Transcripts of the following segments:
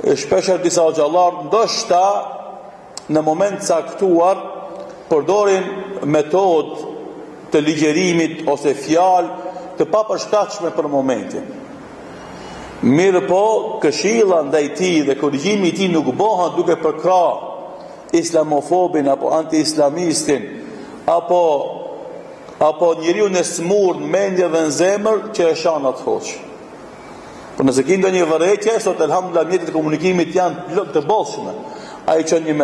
shpesher disa xhallar ndoshta në moment caktuar përdorin metodë të ligjerimit ose fjalë të papërshtatshme për momentin. Mirë po, këshilla ndaj tij dhe korrigjimi i tij nuk bëhen duke përkrah islamofobin apo anti-islamistin apo njeriu në smur, në mendje dhe në zemër që e shan atë hoç. Por nëse ki ndonjë vërejtje, sot elhamdulillah mjetet e komunikimit janë të bollshme. Ai çon një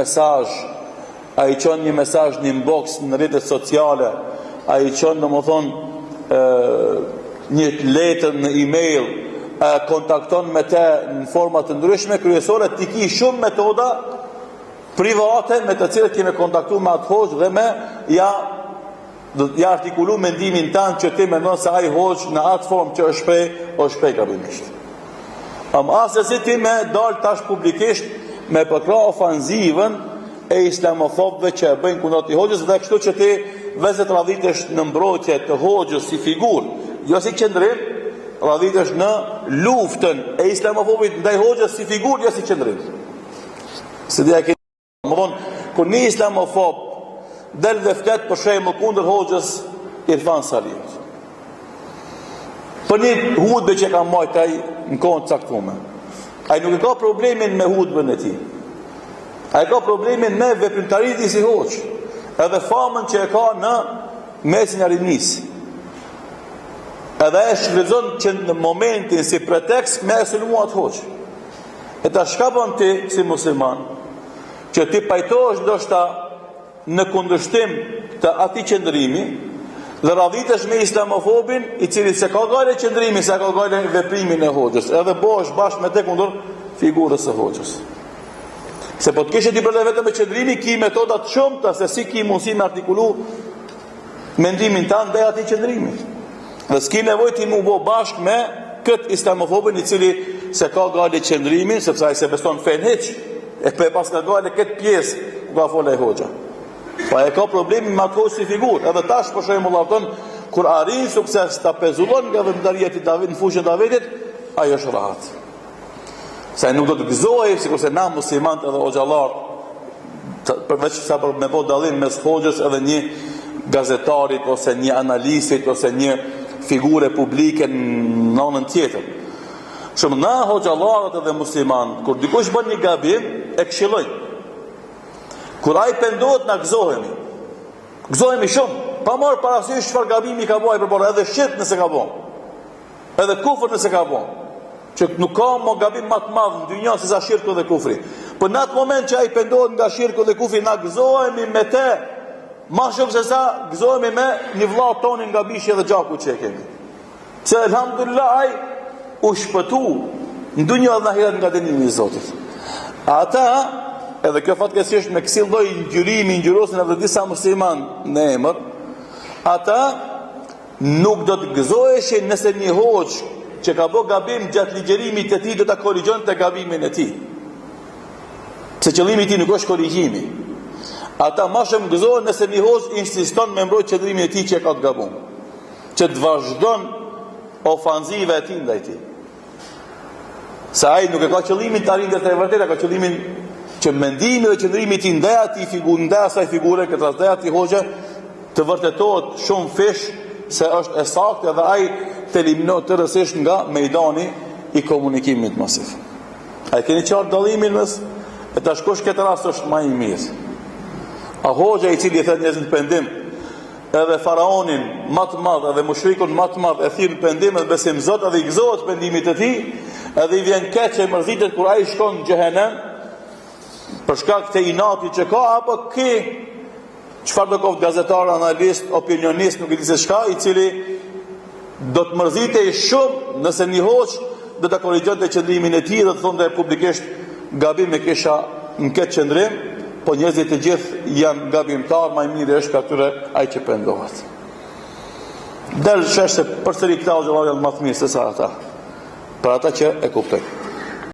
mesazh në inbox në rrjetet sociale, ai çon domethënë një letër në email, kontakton me te në forma të ndryshme, kryesore ti ki shumë metoda private me të cilët kemi kontaktuar me atë hoç dhe me ja artikulu mendimin tanë që ti mendon se ai hoç në atë formë që është shprej gabimisht. Asesi ti me dal tash publikisht me përkrah ofanzivën e islamofobëve që e bëjnë kundër atij hoxhës dhe kështu që ti vezet radhitesh në mbrojtje të hoxhës si figurë, jo si qendrim, radhitesh në luftën e islamofobit ndaj hoxhës si figurë, jo si qendrim. Se dia ke kur një islamofob del dhe flet për shembull kundër hoxhës Irfan Saliut. Për një hudbe që ka marrë ai në kohën e caktuar. Ai nuk e ka problemin me hudbën e tij. Ai ka problemin me veprimtarinë si hoç, edhe famën që e ka në mesin e rinisë. Edhe e shfrytëzon që në momentin si pretekst me sulmuat hoç. E ta shka bën ti si musliman, që ti pajtohesh ndoshta në kundërshtim të atij qëndrimi dhe radhitesh me islamofobin i cili se ka gale qëndrimi, se ka gale veprimin e hoxhës, edhe bosh bashkë me te kundër figurës e hoxhës. Se po të kishe ti përde vetëm me qëndrimi, ki metodat shumëta se si ki mundësi me artikulu mendimin tanë dhe ati qëndrimit. Dhe s'ki nevoj ti mu bo bashkë me këtë islamofobin i cili se ka gale qëndrimin, sepse ai se beston fen heq, e pe pas ka gale këtë pjesë ku ka fole e hoxha. Pa e ka problemi me atë si figurë, edhe tash për shembull aftën, kur arrin sukses ta pezullon nga vëndarjet i David në fushën e Davidit, ajo është rahat. Se nuk do të gëzohej, sikurse na muslimanët edhe xhallar, përveç sa për me bë dallim mes hoxhës edhe një gazetarit ose një analistit ose një figure publike në anën tjetër. Shumë na hoxhallarët edhe muslimanët, kur dikush bën një gabim, e këshillojnë. Kur ai pendohet na gëzohemi. Gëzohemi shumë, pa marrë parasysh çfarë gabimi ka bëj përpara, edhe shirk nëse ka bën. Edhe kufër nëse ka bën. Që nuk ka më gabim më të madh në dynjë se sa shirku dhe kufri. Por në atë moment që ai pendohet nga shirku dhe kufri, na gëzohemi me te, më shumë se sa gëzohemi me një vëlla tonin nga bishja dhe gjaku që e kemi. Se elhamdulillah ai u shpëtu në dynjë dhe ahiret nga dënimi i Zotit. Ata edhe kjo fatkeqësisht me kësi lloj ngjyrimi ngjyrosin edhe disa musliman në emër, ata nuk do të gëzoheshin nëse një hoç që ka bë gabim gjatë ligjerimit të tij do ta korrigjonte gabimin e tij. Se qëllimi i tij nuk është korrigjimi. Ata më shumë gëzohen nëse një hoç insiston me mbrojtje qëllimin e tij që ka të gabon, që të vazhdon ofanziva e tij ndaj tij. Sa ai nuk e ka qëllimin të arrijë të vërtetë, ka qëllimin që mendimi dhe qëndrimi i tij ndaj atij figure, ndaj asaj figure, këtë ndaj atij hoxhe, të vërtetohet shumë fish se është e saktë dhe ai të eliminohet tërësisht nga mejdani i komunikimit masiv. A keni qartë dallimin mes e tash kush këtë rast është më i mirë? A hoxha i cili i thënë njerëzit në pendim, edhe faraonin më të madh edhe mushrikun më të madh e thirr në pendim dhe besim Zot edhe i gëzohet pendimit të tij, edhe i vjen keq e mërzitet kur ai shkon në xhehenem për shkak të inatit që ka, apo ki çfarë do qoftë gazetar, analist, opinionist, nuk e di se çka, i cili do të mërzitej shumë nëse një hoç do ta korrigjonte qëndrimin e tij dhe të thonte publikisht gabim e kisha në këtë qëndrim, po njerëzit të gjithë janë gabimtar, më i miri është ka atyre ai që pendohet. Del sheshe përsëri këta xhallar janë më të mirë se sa ata. Për ata që e kuptojnë.